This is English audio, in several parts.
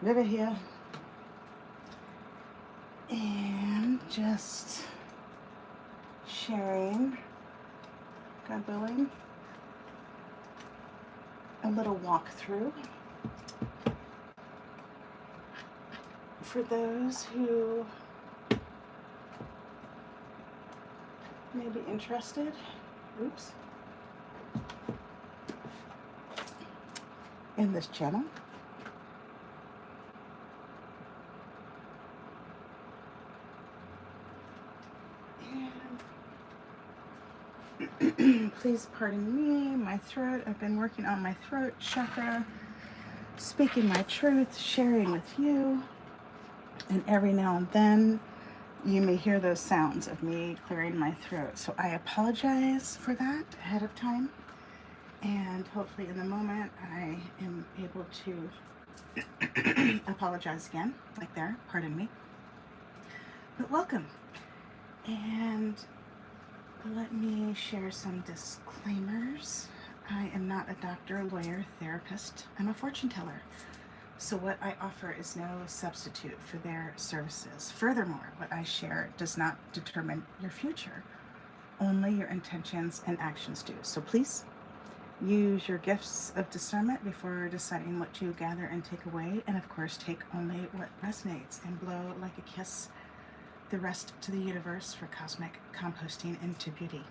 River here. And just sharing, God willing, a little walk through for those who may be interested. Oops. In this channel. And please pardon me, my throat. I've been working on my throat chakra, speaking my truth, sharing with you. And every now and then you may hear those sounds of me clearing my throat. So I apologize for that ahead of time. And hopefully in the moment I am able to apologize again, like there, pardon me. But welcome. And let me share some disclaimers. I am not a doctor, lawyer, therapist. I'm a fortune teller. So what I offer is no substitute for their services. Furthermore, what I share does not determine your future. Only your intentions and actions do. So please use your gifts of discernment before deciding what to gather and take away. And of course, take only what resonates and blow like a kiss the rest to the universe for cosmic composting into beauty.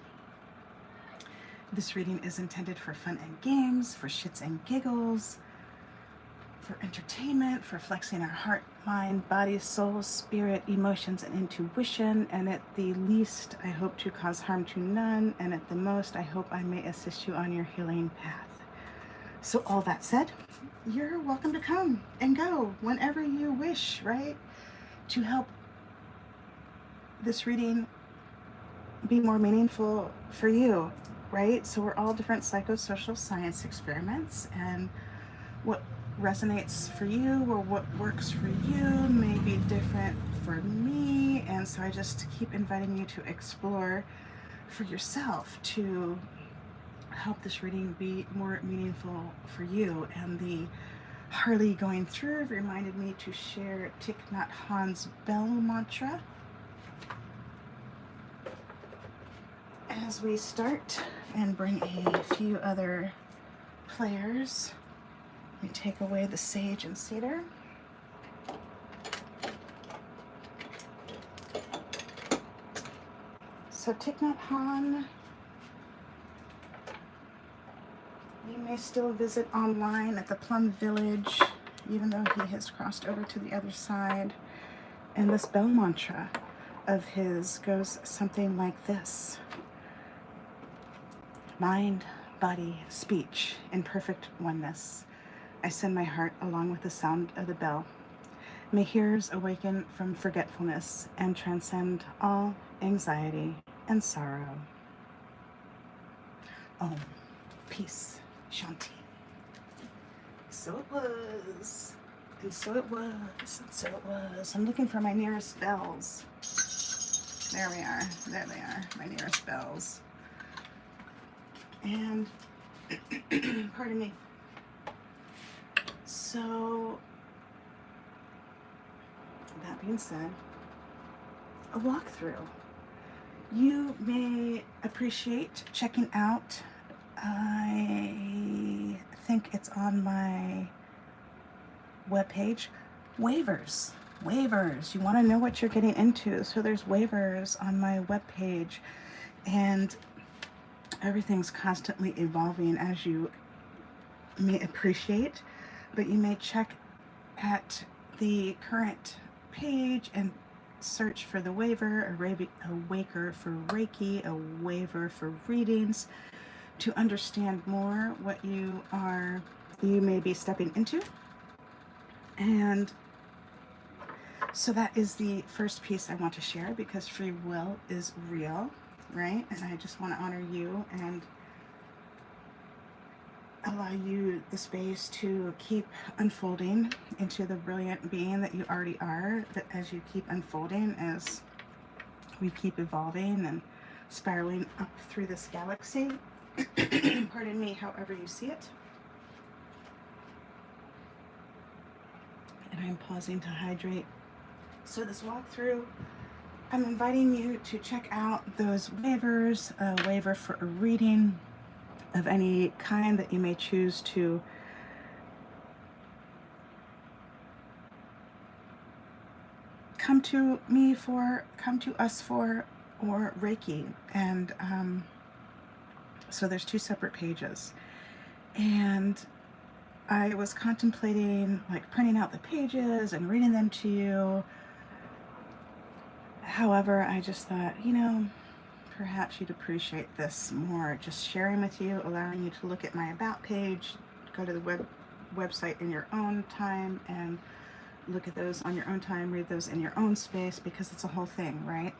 This reading is intended for fun and games, for shits and giggles, for entertainment, for flexing our heart, mind, body, soul, spirit, emotions, and intuition. And at the least, I hope to cause harm to none. And at the most, I hope I may assist you on your healing path. So all that said, you're welcome to come and go whenever you wish, right? To help this reading be more meaningful for you, right? So we're all different psychosocial science experiments, and what resonates for you or what works for you may be different for me. And so I just keep inviting you to explore for yourself to help this reading be more meaningful for you. And the Harley going through reminded me to share Thich Nhat Hanh's bell mantra as we start, and bring a few other players. Let me take away the sage and cedar. So Thich Nhat Hanh, you may still visit online at the Plum Village, even though he has crossed over to the other side. And this bell mantra of his goes something like this: mind, body, speech, in perfect oneness. I send my heart along with the sound of the bell. May hearers awaken from forgetfulness and transcend all anxiety and sorrow. Om. Peace. Shanti. So it was. And so it was. And so it was. I'm looking for my nearest bells. There we are. There they are. My nearest bells. And, pardon me. So, that being said, a walkthrough. You may appreciate checking out, I think it's on my webpage, waivers. Waivers. You want to know what you're getting into. So there's waivers on my webpage, and everything's constantly evolving, as you may appreciate, but you may check at the current page and search for the waiver, a waker for Reiki, a waiver for readings, to understand more what you may be stepping into. And so that is the first piece I want to share, because free will is real, right? And I just want to honor you and allow you the space to keep unfolding into the brilliant being that you already are, that as you keep unfolding, as we keep evolving and spiraling up through this galaxy, pardon me, however you see it, and I'm pausing to hydrate. So this walkthrough, I'm inviting you to check out those waivers, a waiver for a reading of any kind that you may choose to come to me for, come to us for, or Reiki. And so there's 2 separate pages. And I was contemplating like printing out the pages and reading them to you. However, I just thought, perhaps you'd appreciate this more, just sharing with you, allowing you to look at my about page, go to the website in your own time and look at those on your own time, read those in your own space, because it's a whole thing, right?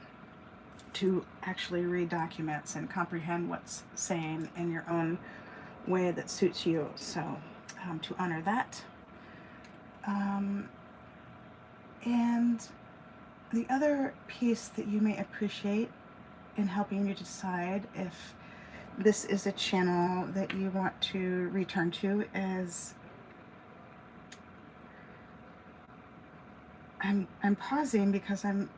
To actually read documents and comprehend what's saying in your own way that suits you. So to honor that. And the other piece that you may appreciate in helping you decide if this is a channel that you want to return to is I'm pausing because I'm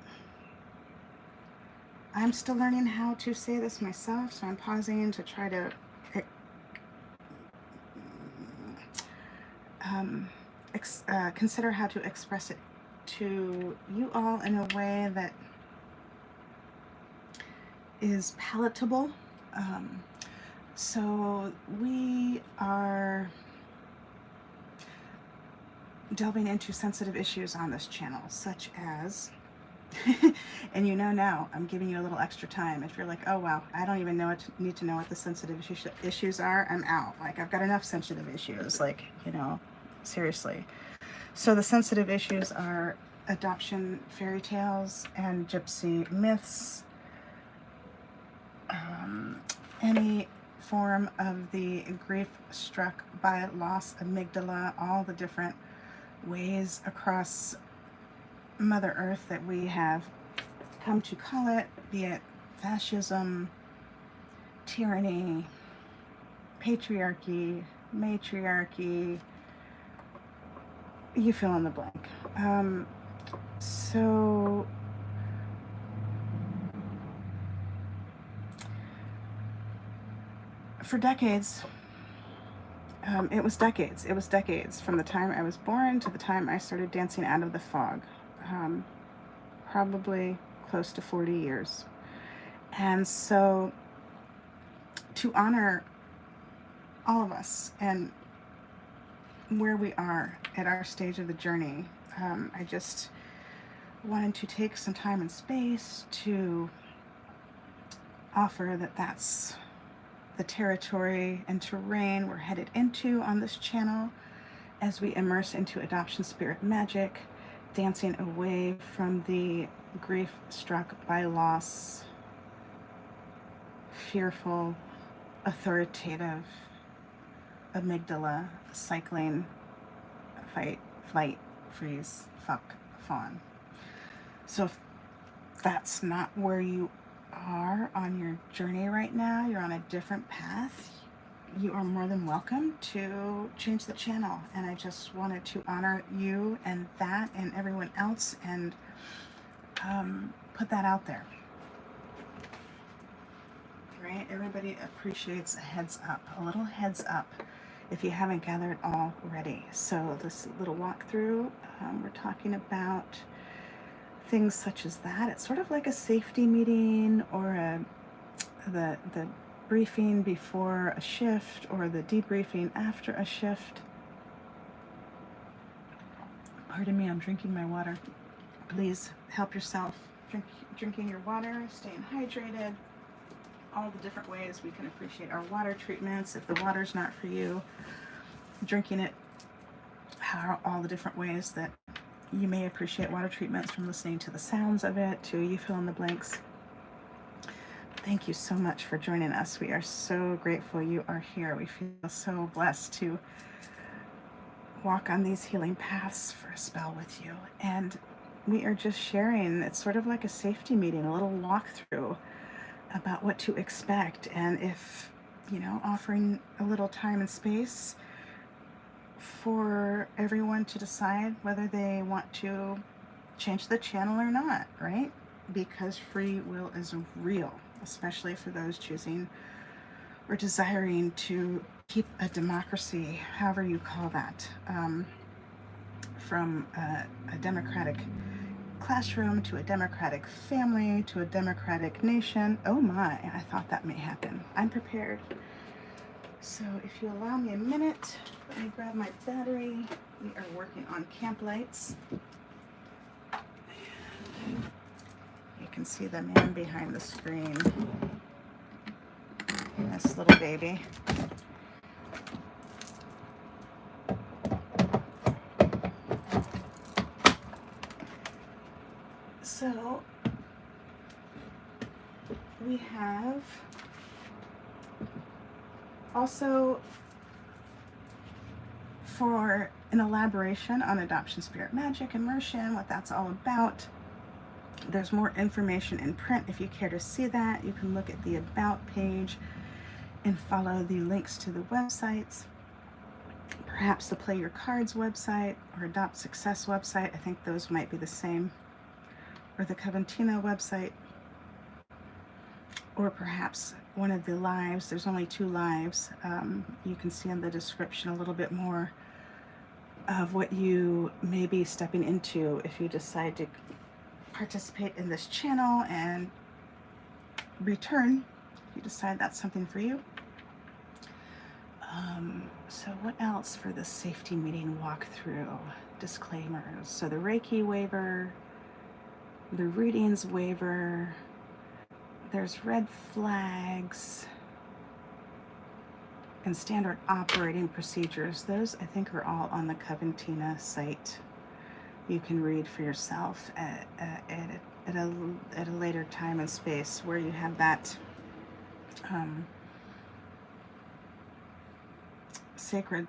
still learning how to say this myself, so I'm pausing to try to consider how to express it to you all in a way that is palatable. So we are delving into sensitive issues on this channel, such as and now I'm giving you a little extra time. If you're like, oh wow, I don't even need to know what the sensitive issues are, I'm out. Like, I've got enough sensitive issues, like, seriously. So the sensitive issues are adoption fairy tales and gypsy myths, any form of the grief struck by loss amygdala, all the different ways across Mother Earth that we have come to call it, be it fascism, tyranny, patriarchy, matriarchy, you fill in the blank. So for decades, it was decades from the time I was born to the time I started dancing out of the fog. Probably close to 40 years. And so to honor all of us and where we are at our stage of the journey, I just wanted to take some time and space to offer that that's the territory and terrain we're headed into on this channel as we immerse into adoption spirit magic, dancing away from the grief struck by loss, fearful, authoritative amygdala cycling, fight, flight, freeze, fuck, fawn. So if that's not where you are on your journey right now, you're on a different path, you are more than welcome to change the channel. And I just wanted to honor you and that and everyone else and put that out there. Right? Everybody appreciates a heads up, a little heads up, if you haven't gathered already. So this little walkthrough, we're talking about things such as that. It's sort of like a safety meeting or the briefing before a shift or the debriefing after a shift. Pardon me, I'm drinking my water. Please help yourself. Drinking your water, staying hydrated, all the different ways we can appreciate our water treatments. If the water's not for you, drinking it, all the different ways that you may appreciate water treatments, from listening to the sounds of it to you fill in the blanks. Thank you so much for joining us. We are so grateful you are here. We feel so blessed to walk on these healing paths for a spell with you. And we are just sharing, it's sort of like a safety meeting, a little walkthrough about what to expect. And if, offering a little time and space for everyone to decide whether they want to change the channel or not, right? Because free will is real, especially for those choosing or desiring to keep a democracy, however you call that, from a democratic classroom to a democratic family to a democratic nation. Oh my, I thought that may happen. I'm prepared. So if you allow me a minute, let me grab my battery. We are working on camp lights. You can see the man behind the screen. This little baby. So we have also, for an elaboration on adoption spirit magic immersion, what that's all about, there's more information in print. If you care to see that, you can look at the about page and follow the links to the websites, perhaps the Play Your Cards website or Adopt Success website. I think those might be the same, or the Coventina website, or perhaps one of the lives. There's only 2 lives. You can see in the description a little bit more of what you may be stepping into if you decide to participate in this channel and return if you decide that's something for you. So what else for the safety meeting walkthrough? Disclaimers. So the Reiki waiver, the readings waiver, there's red flags and standard operating procedures. Those I think are all on the Coventina site. You can read for yourself at a later time and space where you have that sacred,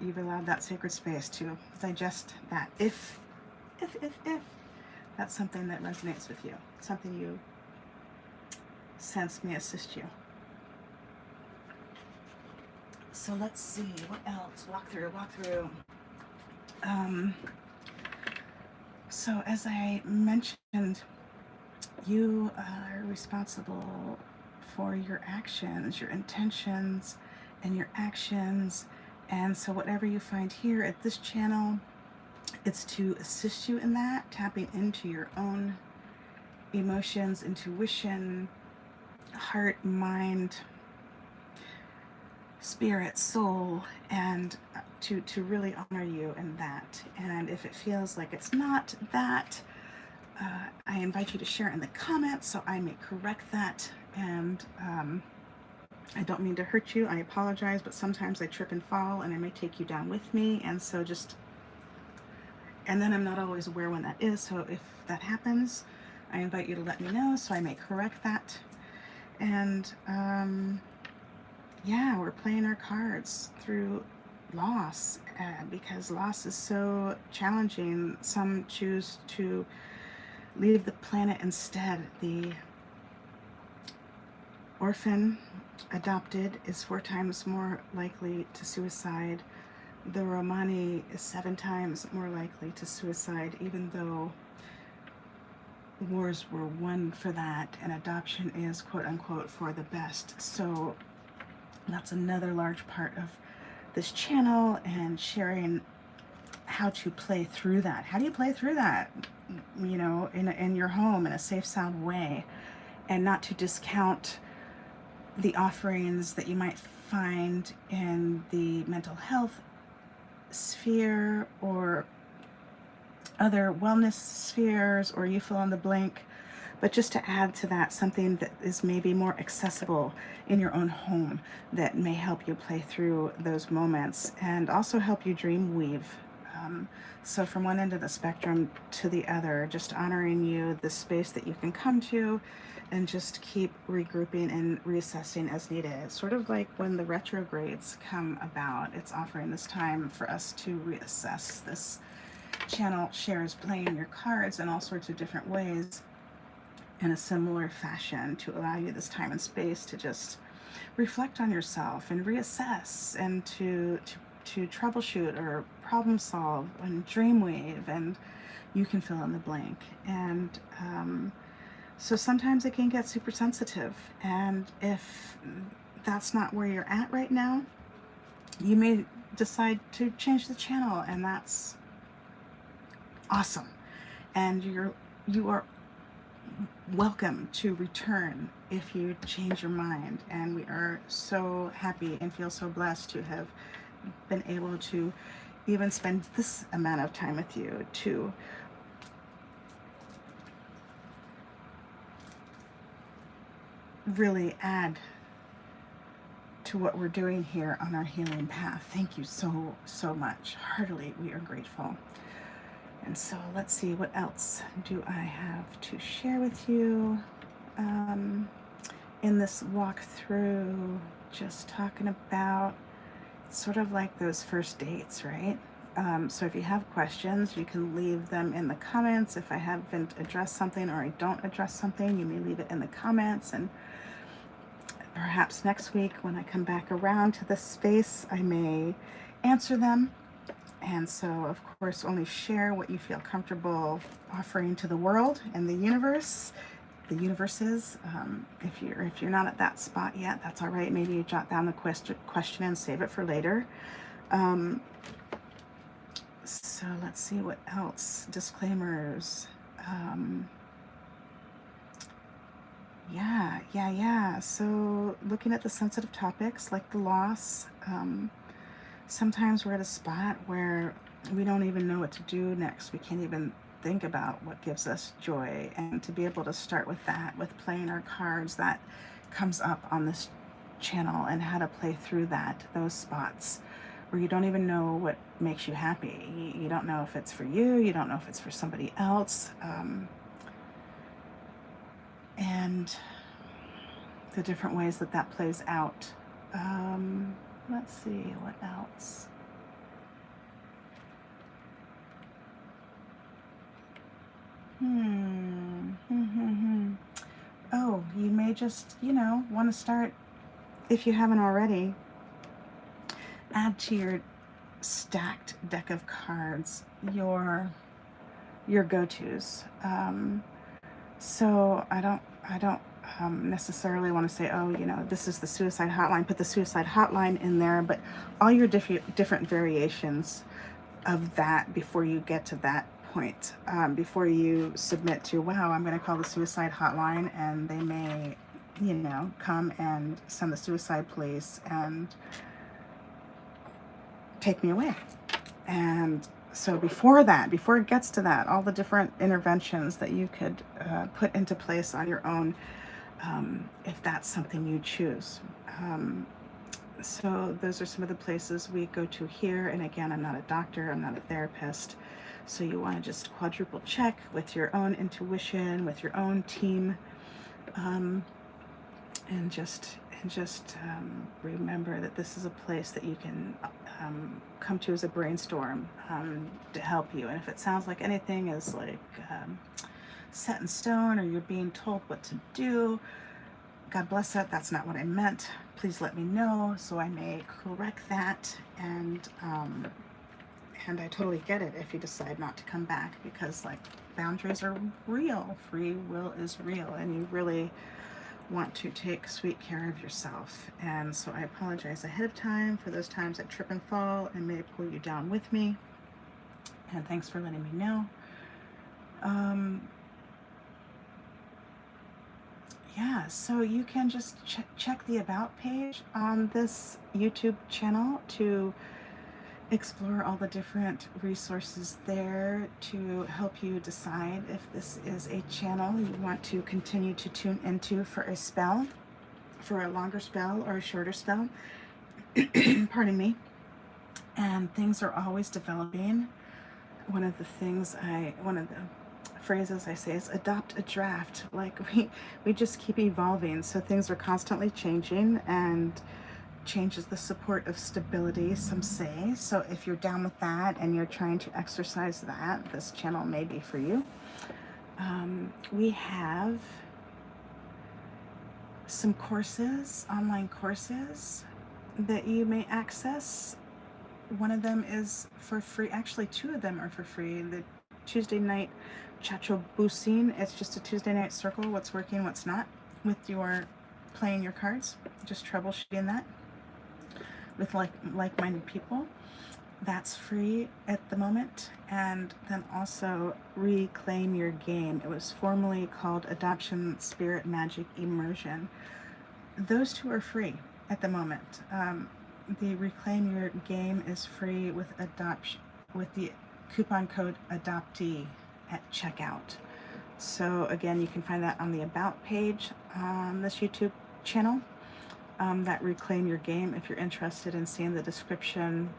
you've allowed that sacred space to digest that. If that's something that resonates with you, something you sense may assist you. So let's see, what else? Walk through. So as I mentioned, you are responsible for your actions, your intentions, and your actions. And so whatever you find here at this channel, it's to assist you in that, tapping into your own emotions, intuition, heart, mind, spirit, soul, and to really honor you in that. And if it feels like it's not that, I invite you to share in the comments so I may correct that. And I don't mean to hurt you. I apologize, but sometimes I trip and fall and I may take you down with me. And so and then I'm not always aware when that is. So if that happens, I invite you to let me know so I may correct that. And yeah, we're playing our cards through loss because loss is so challenging. Some choose to leave the planet instead. The orphan adopted is 4 times more likely to suicide. The Romani is 7 times more likely to suicide, even though wars were won for that, and adoption is quote unquote for the best. So that's another large part of this channel, and sharing how to play through that. How do you play through that, you know, in your home in a safe, sound way, and not to discount the offerings that you might find in the mental health sphere or other wellness spheres, or you fill in the blank, but just to add to that something that is maybe more accessible in your own home that may help you play through those moments and also help you dream weave. So from one end of the spectrum to the other, just honoring you, the space that you can come to, and just keep regrouping and reassessing as needed. It's sort of like when the retrogrades come about, it's offering this time for us to reassess. This channel shares playing your cards in all sorts of different ways in a similar fashion to allow you this time and space to just reflect on yourself and reassess, and to troubleshoot or problem solve and dreamweave, and you can fill in the blank. And so sometimes it can get super sensitive, and if that's not where you're at right now, you may decide to change the channel, and that's awesome. And you are welcome to return if you change your mind. And we are so happy and feel so blessed to have been able to even spend this amount of time with you to really add to what we're doing here on our healing path. Thank you so, so much. Heartily, we are grateful. And so let's see, what else do I have to share with you in this walk through, just talking about sort of like those first dates, right? So if you have questions, you can leave them in the comments. If I haven't addressed something or I don't address something, you may leave it in the comments, and perhaps next week when I come back around to this space, I may answer them. And so, of course, only share what you feel comfortable offering to the world and the universe, the universes. If you're not at that spot yet, that's all right. Maybe you jot down the question and save it for later. So let's see what else. Disclaimers. Yeah. So looking at the sensitive topics like the loss, sometimes we're at a spot where we don't even know what to do next. We can't even think about what gives us joy. And to be able to start with that, with playing our cards, that comes up on this channel, and how to play through those spots where you don't even know what makes you happy. You don't know if it's for you, you don't know if it's for somebody else. And the different ways that plays out. Let's see, what else? Oh, you may just, want to start, if you haven't already, add to your stacked deck of cards your go-tos. So I don't necessarily want to say, oh, this is the suicide hotline, put the suicide hotline in there, but all your different variations of that before you get to that point, before you submit to, wow, I'm going to call the suicide hotline, and they may, come and send the suicide police and take me away. And so before it gets to that, all the different interventions that you could put into place on your own, if that's something you choose. So those are some of the places we go to here. And again, I'm not a doctor, I'm not a therapist. So you want to just quadruple check with your own intuition, with your own team, and just remember that this is a place that you can come to as a brainstorm to help you. And if it sounds like anything is like set in stone, or you're being told what to do, God bless it, that's not what I meant. Please let me know so I may correct that. And I totally get it if you decide not to come back, because like, boundaries are real, free will is real, and you really want to take sweet care of yourself. And so I apologize ahead of time for those times I trip and fall and may pull you down with me. And thanks for letting me know. Yeah, so you can just check the About page on this YouTube channel to explore all the different resources there to help you decide if this is a channel you want to continue to tune into for a spell, for a longer spell or a shorter spell. Pardon me. And things are always developing. One of the phrases I say is adopt a draft. Like we just keep evolving, so things are constantly changing, and change is the support of stability, some say. So if you're down with that and you're trying to exercise that, this channel may be for you. We have some courses, online courses that you may access. One of them is for free. Actually, two of them are for free. The Tuesday night Chacho Busin. It's just a Tuesday night circle. What's working, what's not, with your playing your cards. Just troubleshooting that with like-minded people. That's free at the moment. And then also Reclaim Your Game. It was formerly called Adoption Spirit Magic Immersion. Those two are free at the moment. The Reclaim Your Game is free with the coupon code adoptee at checkout. So again, you can find that on the About page on this YouTube channel. That Reclaim Your Game. If you're interested in seeing the description,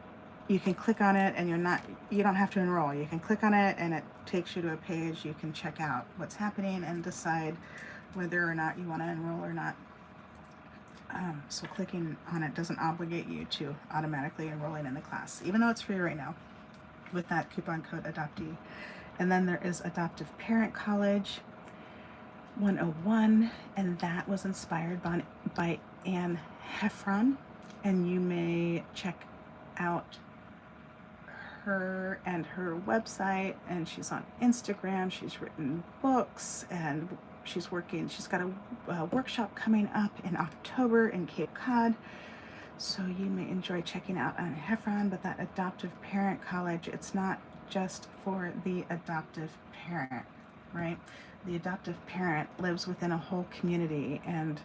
you can click on it, and you don't have to enroll. You can click on it and it takes you to a page. You can check out what's happening and decide whether or not you want to enroll or not. So clicking on it doesn't obligate you to automatically enrolling in the class, even though it's free right now with that coupon code adoptee. And then there is Adoptive Parent College 101, and that was inspired by Anne Heffron, and you may check out her and her website, and she's on Instagram. She's written books, and she's got a workshop coming up in October in Cape Cod, so you may enjoy checking out Anne Heffron. But that Adoptive Parent College, it's not just for the adoptive parent, right? The adoptive parent lives within a whole community, and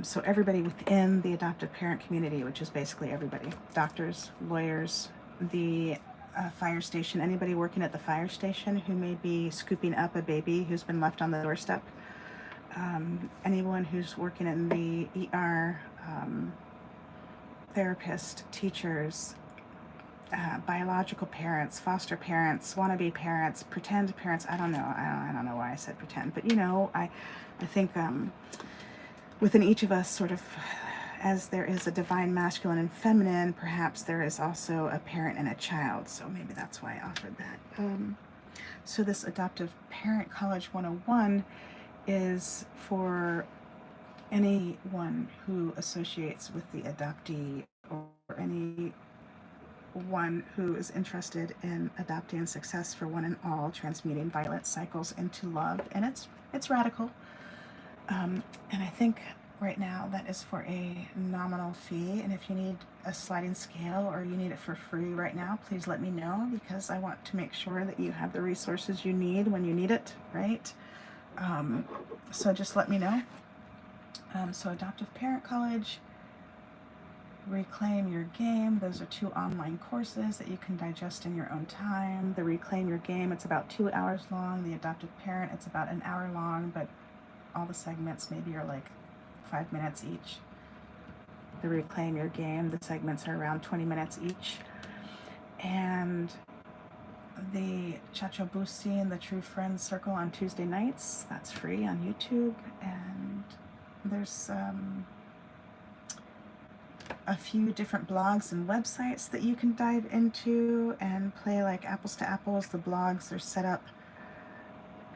so everybody within the adoptive parent community, which is basically everybody, doctors, lawyers, the fire station, anybody working at the fire station who may be scooping up a baby who's been left on the doorstep, anyone who's working in the ER, therapist, teachers, biological parents, foster parents, wannabe parents, pretend parents. I don't know why I said pretend, but I think within each of us, sort of, as there is a divine masculine and feminine, perhaps there is also a parent and a child. So maybe that's why I offered that. So this Adoptive Parent College 101 is for anyone who associates with the adoptee, or anyone who is interested in adopting success for one and all, transmuting violent cycles into love. And it's radical. And I think right now that is for a nominal fee. And if you need a sliding scale, or you need it for free right now, please let me know, because I want to make sure that you have the resources you need when you need it, right? So just let me know. So Adoptive Parent College, Reclaim Your Game, those are two online courses that you can digest in your own time. The Reclaim Your Game, it's about 2 hours long. The Adoptive Parent, it's about an hour long, but all the segments maybe are like 5 minutes each. The Reclaim Your Game, the segments are around 20 minutes each. And the Chacho Busi and the True Friends Circle on Tuesday nights, that's free on YouTube. And there's a few different blogs and websites that you can dive into and play like apples to apples. The blogs are set up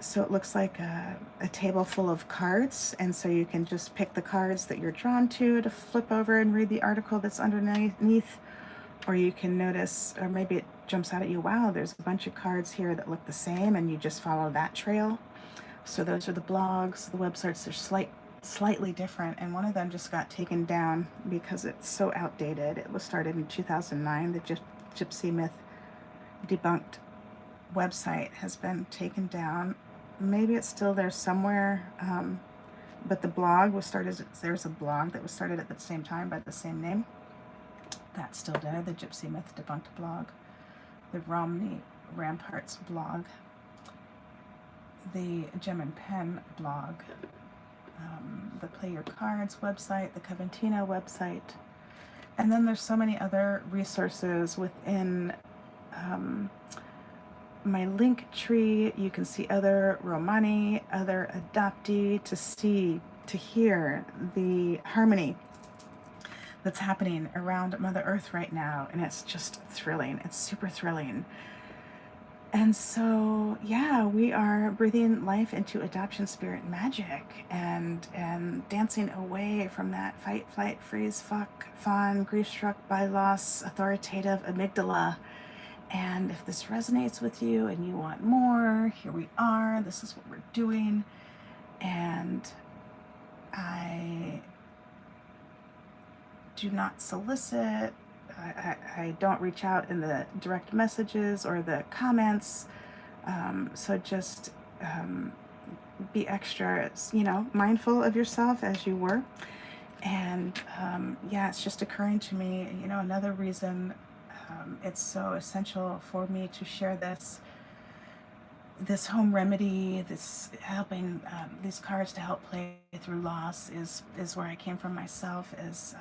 so it looks like a table full of cards, and so you can just pick the cards that you're drawn to flip over and read the article that's underneath, or you can notice, or maybe it jumps out at you, wow, there's a bunch of cards here that look the same, and you just follow that trail. So those are the blogs. The websites are slightly different, and one of them just got taken down because it's so outdated. It was started in 2009. The Gypsy Myth Debunked website has been taken down. Maybe it's still there somewhere, but the blog was started, there's a blog that was started at the same time by the same name. That's still there, the Gypsy Myth Debunked blog, the Romney Ramparts blog, the Gem and Pen blog, the Play Your Cards website, the Coventina website, and then there's so many other resources within my link tree. You can see other Romani, other adoptee, to hear the harmony that's happening around Mother Earth right now, and it's just thrilling. It's super thrilling. And so, yeah, we are breathing life into adoption spirit magic and dancing away from that fight, flight, freeze, fuck, fawn, grief struck by loss, authoritative amygdala. And if this resonates with you and you want more, here we are. This is what we're doing. And I do not solicit. I don't reach out in the direct messages or the comments. So just be extra, mindful of yourself as you work. And yeah, it's just occurring to me, another reason it's so essential for me to share this home remedy, this helping these cards to help play through loss is where I came from myself as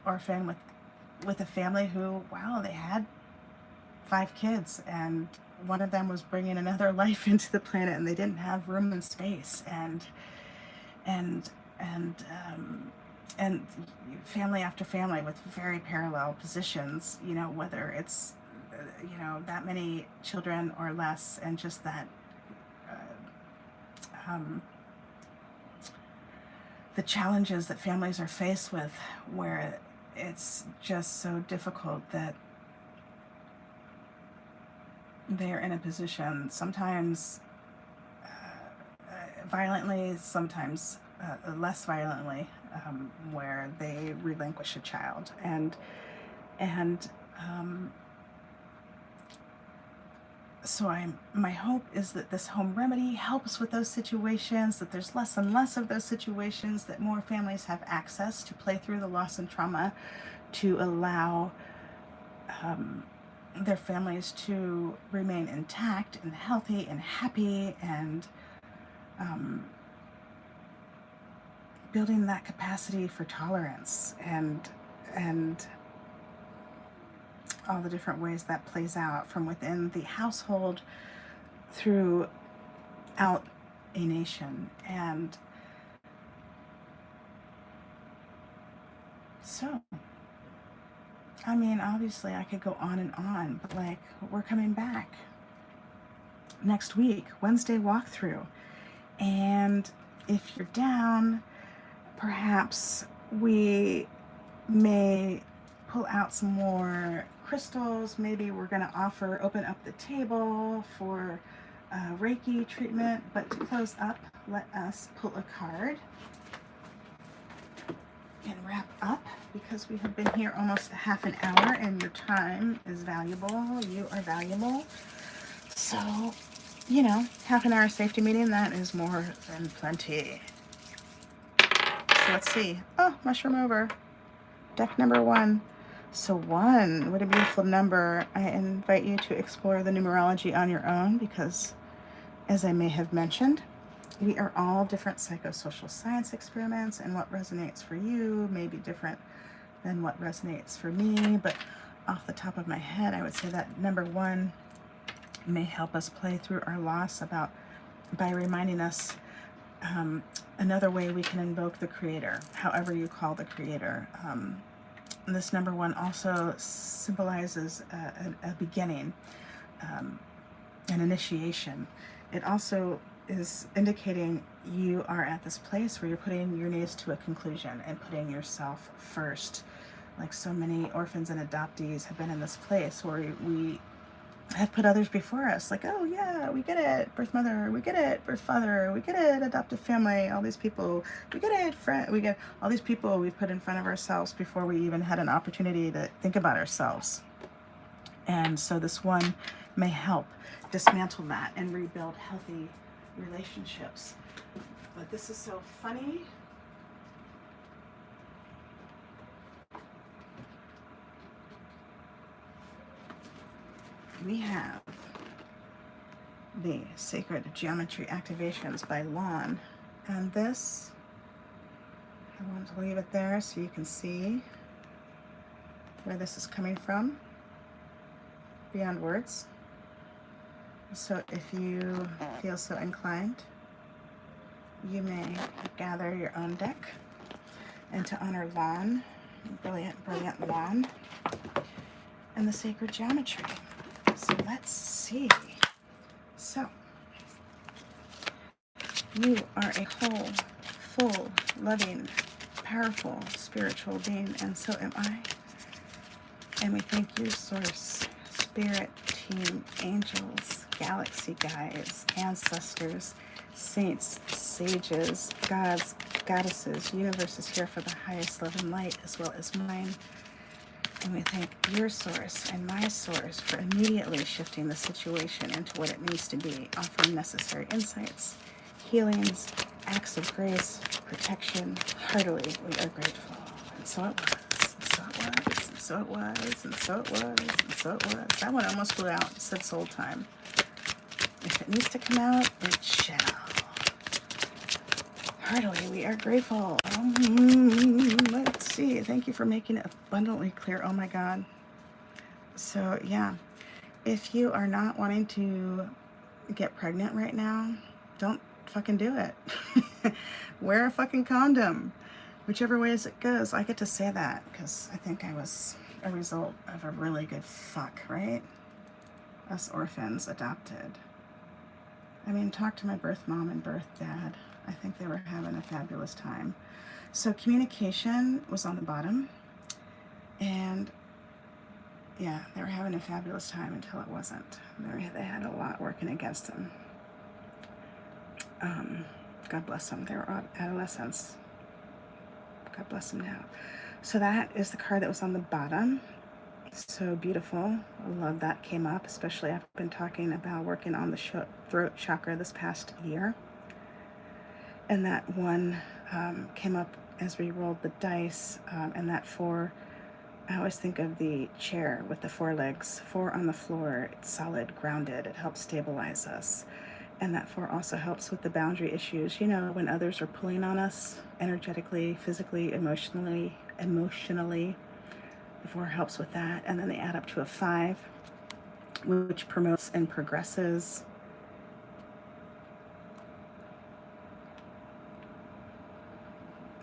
orphan with a family who, wow, they had 5 kids, and one of them was bringing another life into the planet, and they didn't have room and space, and and family after family with very parallel positions, whether it's that many children or less, and just that the challenges that families are faced with, where it's just so difficult that they're in a position, sometimes violently, sometimes less violently, where they relinquish a child. And so my hope is that this home remedy helps with those situations, that there's less and less of those situations, that more families have access to play through the loss and trauma, to allow their families to remain intact and healthy and happy, and building that capacity for tolerance and all the different ways that plays out from within the household throughout a nation. And so, I mean, obviously I could go on and on, but we're coming back next week, Wednesday Walk Thru. And if you're down, perhaps we may pull out some more crystals. Maybe we're going to open up the table for reiki treatment. But to close up, let us pull a card and wrap up, because we have been here almost a half an hour, and your time is valuable. You are valuable. So, half an hour safety meeting, that is more than plenty. So let's see. Oh, mushroom over. Deck number 1. So 1, what a beautiful number. I invite you to explore the numerology on your own, because, as I may have mentioned, we are all different psychosocial science experiments, and what resonates for you may be different than what resonates for me. But off the top of my head, I would say that number 1 may help us play through our loss by reminding us another way we can invoke the Creator, however you call the Creator. This number 1 also symbolizes a beginning, an initiation. It also is indicating you are at this place where you're putting your needs to a conclusion and putting yourself first. Like so many orphans and adoptees have been in this place where we have put others before us. Like, oh yeah, we get it, birth mother, we get it, birth father, we get it, adoptive family, all these people, we get it, we get all these people we've put in front of ourselves before we even had an opportunity to think about ourselves. And so this 1 may help dismantle that and rebuild healthy relationships. But this is so funny. We have the Sacred Geometry Activations by Lon. And this, I want to leave it there so you can see where this is coming from, beyond words. So if you feel so inclined, you may gather your own deck. And to honor Lon, brilliant, brilliant Lon, and the Sacred Geometry. So let's see You are a whole, full, loving, powerful, spiritual being, and so am I. And we thank you, Source, Spirit, Team, Angels, Galaxy Guides, Ancestors, Saints, Sages, Gods, Goddesses, Universe is here for the highest love and light, as well as mine. And we thank your Source and my Source for immediately shifting the situation into what it needs to be, offering necessary insights, healings, acts of grace, protection. Heartily, we are grateful. And so it was, and so it was, and so it was, and so it was, and so it was. That one almost flew out. It said soul time. If it needs to come out, it shall. Heartily, we are grateful. Let's see. Thank you for making it abundantly clear. Oh my God. So yeah, if you are not wanting to get pregnant right now, don't fucking do it. Wear a fucking condom. Whichever ways it goes. I get to say that because I think I was a result of a really good fuck, right? Us orphans adopted. I mean, talk to my birth mom and birth dad. I think they were having a fabulous time. So communication was on the bottom. And yeah, they were having a fabulous time until it wasn't. They had a lot working against them. God bless them. They were adolescents. God bless them now. So that is the card that was on the bottom. So beautiful. I love that came up, especially I've been talking about working on the throat chakra this past year. And that one came up as we rolled the dice, and that 4, I always think of the chair with the 4 legs, 4 on the floor. It's solid, grounded. It helps stabilize us. And that 4 also helps with the boundary issues. You know, when others are pulling on us energetically, physically, emotionally. The 4 helps with that. And then they add up to a 5, which promotes and progresses.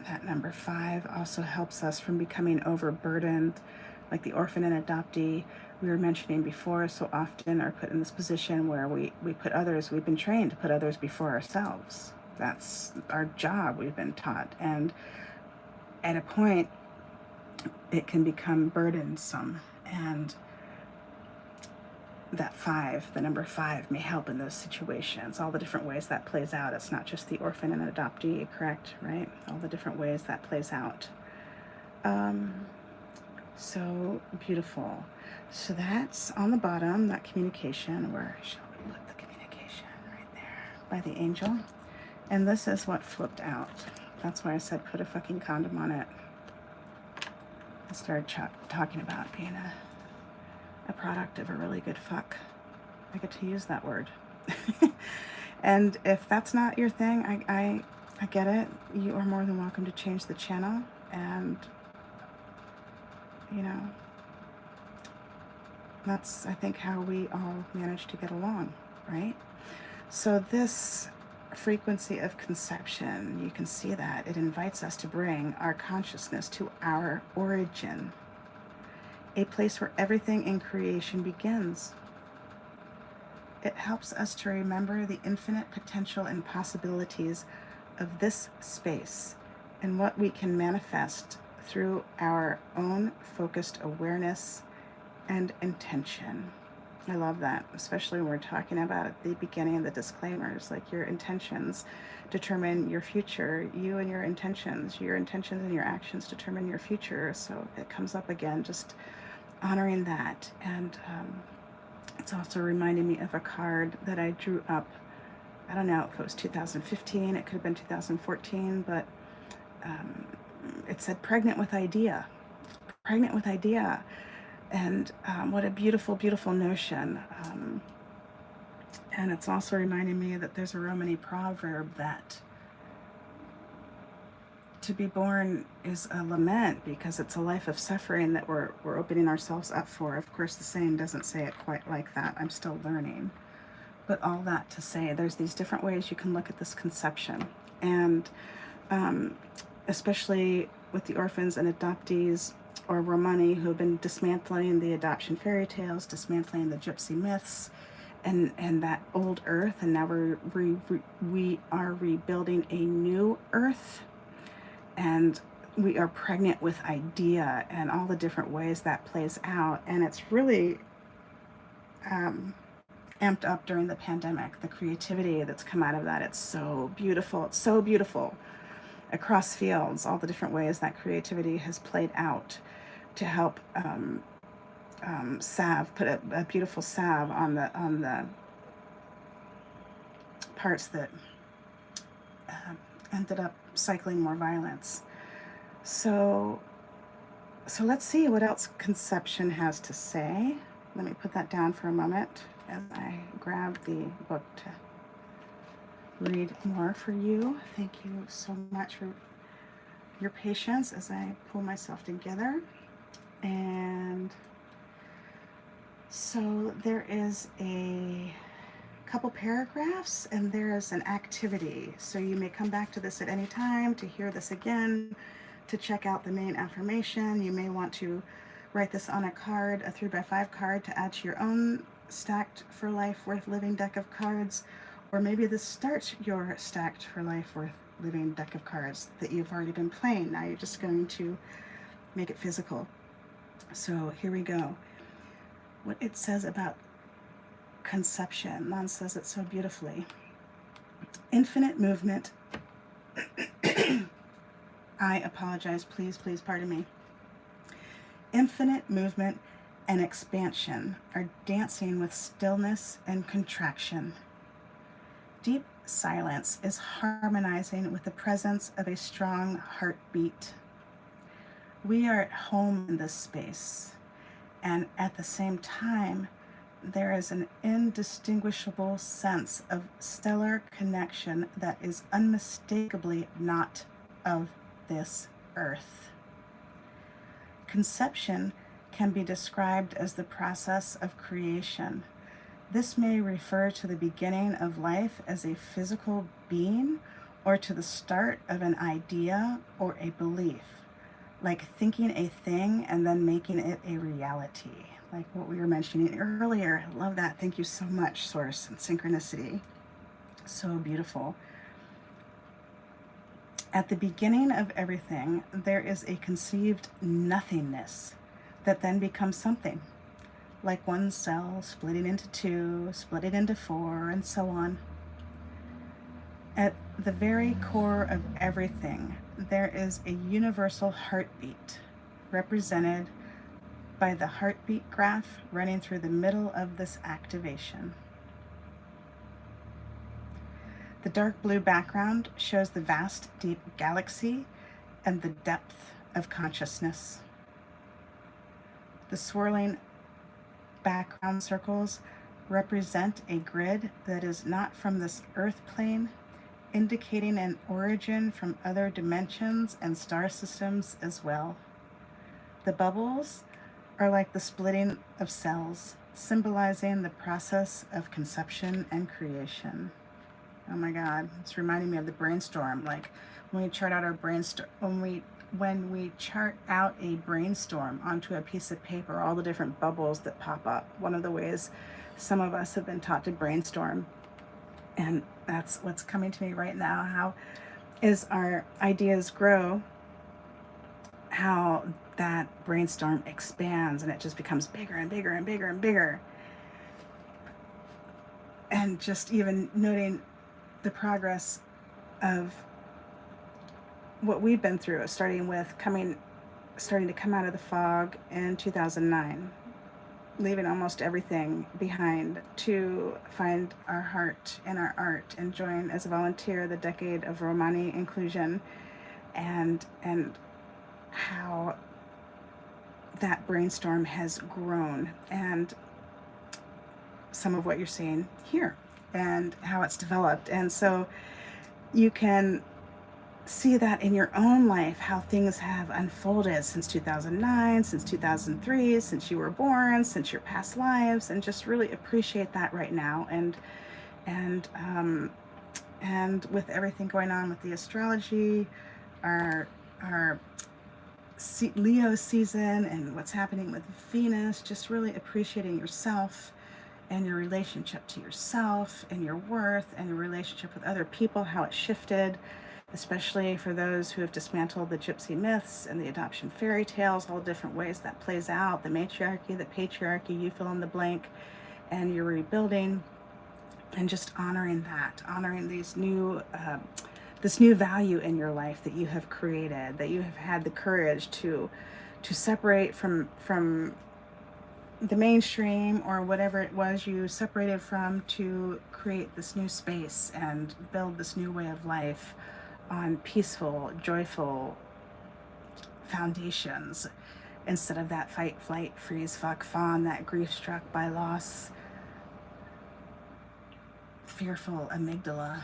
That number 5 also helps us from becoming overburdened, like the orphan and adoptee we were mentioning before, so often are put in this position where we put others, we've been trained to put others before ourselves. That's our job, we've been taught. And at a point, it can become burdensome. And that 5, the number 5, may help in those situations. All the different ways that plays out. It's not just the orphan and adoptee, correct? Right? All the different ways that plays out. So beautiful. So that's on the bottom, that communication. Where shall we put the communication? Right there, by the angel. And this is what flipped out. That's why I said put a fucking condom on it. I started talking about being a product of a really good fuck. I get to use that word. And if that's not your thing, I get it. You are more than welcome to change the channel. And, you know, that's, I think, how we all manage to get along, right? So this frequency of conception, you can see that it invites us to bring our consciousness to our origin, a place where everything in creation begins. It helps us to remember the infinite potential and possibilities of this space and what we can manifest through our own focused awareness and intention. I love that, especially when we're talking about at the beginning of the disclaimers, like your intentions determine your future. You and your intentions and your actions determine your future. So it comes up again, just honoring that. And it's also reminding me of a card that I drew up. I don't know if it was 2015, it could have been 2014, but it said pregnant with idea. Pregnant with idea. And what a beautiful, beautiful notion. And it's also reminding me that there's a Romani proverb that to be born is a lament because it's a life of suffering that we're opening ourselves up for. Of course, the saying doesn't say it quite like that. I'm still learning. But all that to say, there's these different ways you can look at this conception. And especially with the orphans and adoptees or Romani who have been dismantling the adoption fairy tales, dismantling the gypsy myths, and that old earth, and now we are rebuilding a new earth, and we are pregnant with idea and all the different ways that plays out. And it's really amped up during the pandemic, the creativity that's come out of that. It's so beautiful. It's so beautiful across fields, all the different ways that creativity has played out to help put a beautiful salve on the parts that ended up cycling more violence. So let's see what else conception has to say. Let me put that down for a moment as I grab the book to read more for you. Thank you so much for your patience as I pull myself together. And so there is a couple paragraphs and there is an activity. So you may come back to this at any time to hear this again, to check out the main affirmation. You may want to write this on a card, a 3x5 card, to add to your own Stacked for Life Worth Living deck of cards. Or maybe this starts your Stacked for Life Worth Living deck of cards that you've already been playing. Now you're just going to make it physical. So here we go. What it says about conception. Lon says it so beautifully. Infinite movement. I apologize. Please pardon me. Infinite movement and expansion are dancing with stillness and contraction. Deep silence is harmonizing with the presence of a strong heartbeat. We are at home in this space, and at the same time, there is an indistinguishable sense of stellar connection that is unmistakably not of this earth. Conception can be described as the process of creation. This may refer to the beginning of life as a physical being, or to the start of an idea or a belief, like thinking a thing and then making it a reality, like what we were mentioning earlier. I love that. Thank you so much, Source and Synchronicity. So beautiful. At the beginning of everything, there is a conceived nothingness that then becomes something, like one cell splitting into two, splitting into four, and so on. At the very core of everything, there is a universal heartbeat, represented by the heartbeat graph running through the middle of this activation. The dark blue background shows the vast, deep galaxy and the depth of consciousness. The swirling background circles represent a grid that is not from this earth plane, indicating an origin from other dimensions and star systems as well. The bubbles are like the splitting of cells, symbolizing the process of conception and creation. Oh my God, it's reminding me of the brainstorm. Like when we chart out our brainstorm, when we chart out a brainstorm onto a piece of paper, all the different bubbles that pop up. One of the ways some of us have been taught to brainstorm, and that's what's coming to me right now. How, as our ideas grow, how that brainstorm expands and it just becomes bigger and bigger and bigger and bigger. And just even noting the progress of what we've been through, starting to come out of the fog in 2009, leaving almost everything behind to find our heart and our art, and join as a volunteer the decade of Romani inclusion, and how that brainstorm has grown, and some of what you're seeing here and how it's developed. And so you can see that in your own life, how things have unfolded since 2009, since 2003, since you were born, since your past lives, and just really appreciate that right now. And with everything going on with the astrology, our Leo season, and what's happening with Venus, just really appreciating yourself and your relationship to yourself and your worth and your relationship with other people, how it shifted, especially for those who have dismantled the gypsy myths and the adoption fairy tales, all different ways that plays out, the matriarchy, the patriarchy, you fill in the blank, and you're rebuilding, and just honoring that, honoring these new this new value in your life that you have created, that you have had the courage to separate from the mainstream or whatever it was you separated from, to create this new space and build this new way of life on peaceful, joyful foundations, instead of that fight, flight, freeze, fuck, fawn, that grief struck by loss, fearful amygdala.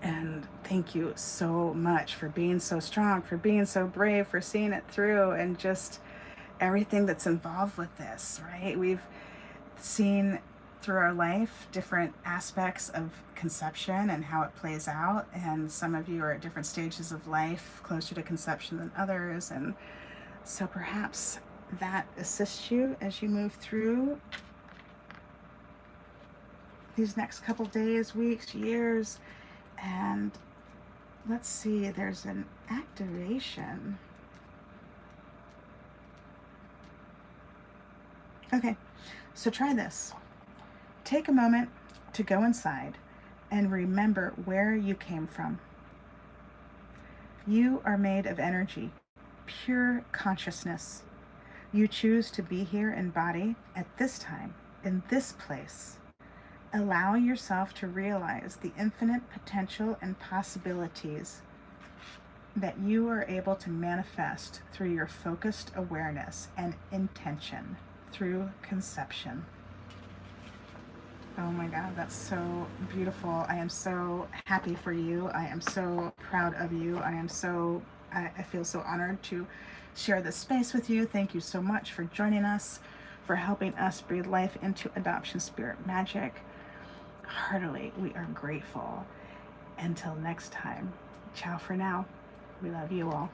And thank you so much for being so strong, for being so brave, for seeing it through, and just everything that's involved with this, right? We've seen through our life different aspects of conception and how it plays out, and some of you are at different stages of life, closer to conception than others, and so perhaps that assists you as you move through these next couple days, weeks, years. And let's see, there's an activation. Okay, so try this. Take a moment to go inside and remember where you came from. You are made of energy, pure consciousness. You choose to be here in body at this time, in this place. Allow yourself to realize the infinite potential and possibilities that you are able to manifest through your focused awareness and intention through conception. Oh my God, that's so beautiful. I am so happy for you. I am so proud of you. I feel so honored to share this space with you. Thank you so much for joining us, for helping us breathe life into adoption spirit magic. Heartily, we are grateful. Until next time, ciao for now. We love you all.